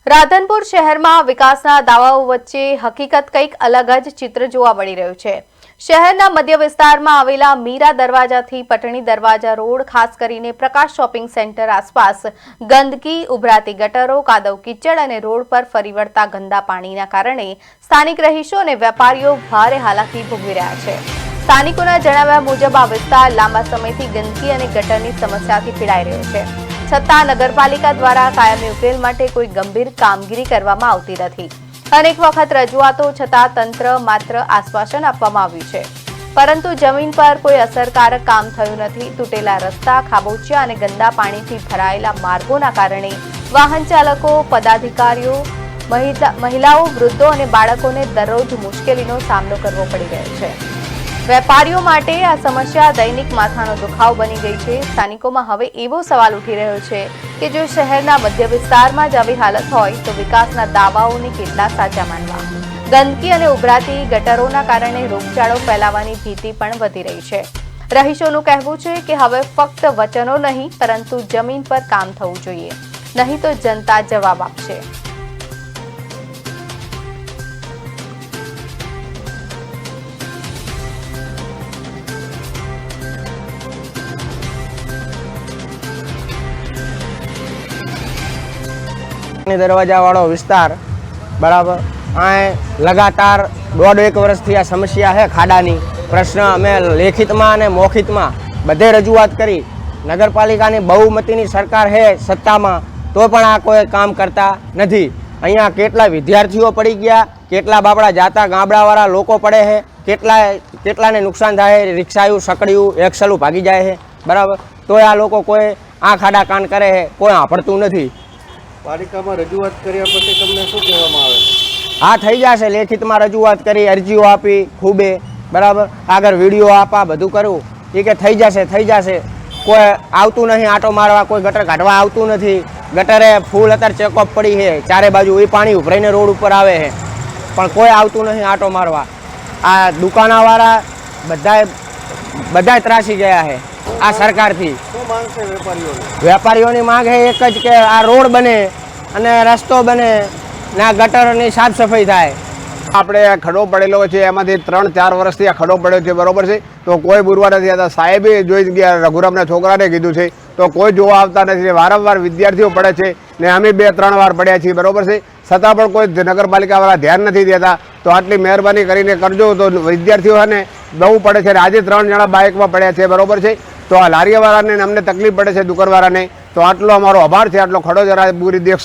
રાધનપુર શહેરમાં વિકાસના દાવાઓ વચ્ચે હકીકત કંઈક અલગ જ ચિત્ર જોવા મળી રહ્યું છે। શહેરના મધ્ય વિસ્તારમાં આવેલા મીરા દરવાજાથી પટણી દરવાજા રોડ, ખાસ કરીને પ્રકાશ શોપિંગ સેન્ટર આસપાસ ગંદકી, ઉભરાતી ગટરો, કાદવ કીચડ અને રોડ પર ફરી વળતા ગંદા પાણીના કારણે સ્થાનિક રહીશો અને વેપારીઓ ભારે હાલાકી ભોગવી રહ્યા છે। સ્થાનિકોના જણાવ્યા મુજબ આ વિસ્તાર લાંબા સમયથી ગંદકી અને ગટરની સમસ્યાથી પીડાઈ રહ્યો છે। છતાં નગરપાલિકા દ્વારા કાયમી ઉકેલ માટે કોઈ ગંભીર કામગીરી કરવામાં આવતી નથી। અનેક વખત રજૂઆતો છતાં તંત્ર માત્ર આશ્વાસન આપવામાં આવ્યું છે, પરંતુ જમીન પર કોઈ અસરકારક કામ થયું નથી। તૂટેલા રસ્તા, ખાબોચિયા અને ગંદા પાણીથી ભરાયેલા માર્ગોના કારણે વાહન ચાલકો, પદાધિકારીઓ, મહિલાઓ, વૃદ્ધો અને બાળકોને દરરોજ મુશ્કેલીનો સામનો કરવો પડી રહ્યો છે। વેપારીઓ માટે આ સમસ્યા દૈનિક માથાનો દુખાવો બની ગઈ છે। સ્થાનિકોમાં હવે એવો સવાલ ઉઠી રહ્યો છે કે જો શહેરના મધ્ય વિસ્તારમાં જ આવી હાલત હોય તો વિકાસના દાવાઓને કેટલા સાચા માનવા। ગંદકી અને ઉભરાતી ગટરોના કારણે રોગચાળો ફેલાવાની ભીતિ પણ વધી રહી છે। રહીશોનું કહેવું છે કે હવે ફક્ત વચનો નહીં, પરંતુ જમીન પર કામ થવું જોઈએ, નહીં તો જનતા જવાબ આપશે। दरवाजा वालों विस्तार बराबर आए लगातार 1.5 वर्षथी आ समस्या है। खाडानी प्रश्न अमे लेखित में अने मौखित में बधे रजूआत करी। नगरपालिकानी बहुमतीनी सरकार है सत्ता में, तो पण आ कोई काम करता नहीं। अहींया केटला विद्यार्थीओ पड़ी गया, केटला बापड़ा जाता गामडावाळा लोको पड़े है, केटलाने नुकसान थाय, रिक्षायु सकड़ियु एक्सलू भागी जाए है बराबर। तो आ लोको कोई आ खाडा कान करे है, कोई सांभळतुं नहीं। पालिकामां रजूआत कर्या पछी तमने शुं कहेवामां आवे? हाँ थई जशे, लेखितमां रजूआत करी, अरजीओ आपी खूबे बराबर, आगळ विडियो आपा बधुं करूं ए के थई जशे। कोई आवतुं नहीं आटो मारवा, कोई गटर काढवा आवतुं नहीं। गटरे फूल अत्यारे चेकअप पड़ी है, चारे बाजू ए पाणी उभराईने रोड उपर आवे है, पण कोई आवतुं नहीं आटो मारवा। आ दुकानवाळा बधाय त्रासी गया है आ सरकारथी। शुं मांग छे वेपारीओनी? वेपारीओनी मांग है एक ज के आ रोड बने અને રસ્તો બને ને આ ગટરની સાફ સફાઈ થાય। આપણે આ ખડો પડેલો છે, એમાંથી 3-4 વર્ષથી આ ખડો પડ્યો છે બરોબર છે, તો કોઈ બુરવા નથી આવતા। સાહેબે જોઈ ગયા, રઘુરામના છોકરાને કીધું છે તો કોઈ જોવા આવતા નથી। વારંવાર વિદ્યાર્થીઓ પડે છે ને અમે 2-3 વાર પડ્યા છીએ બરોબર છે, છતાં પણ કોઈ નગરપાલિકાવાળા ધ્યાન નથી દેતા। તો આટલી મહેરબાની કરીને કરજો। તો વિદ્યાર્થીઓને બહુ પડે છે, આજે 3 જણા બાઇકમાં પડ્યા છે બરોબર છે। તો આ લારીવાળાને અમને તકલીફ પડે છે, દુકાનવાળાને। તો આટલો અમારો આભાર છે, આટલો ખડો જરા પૂરી દેખ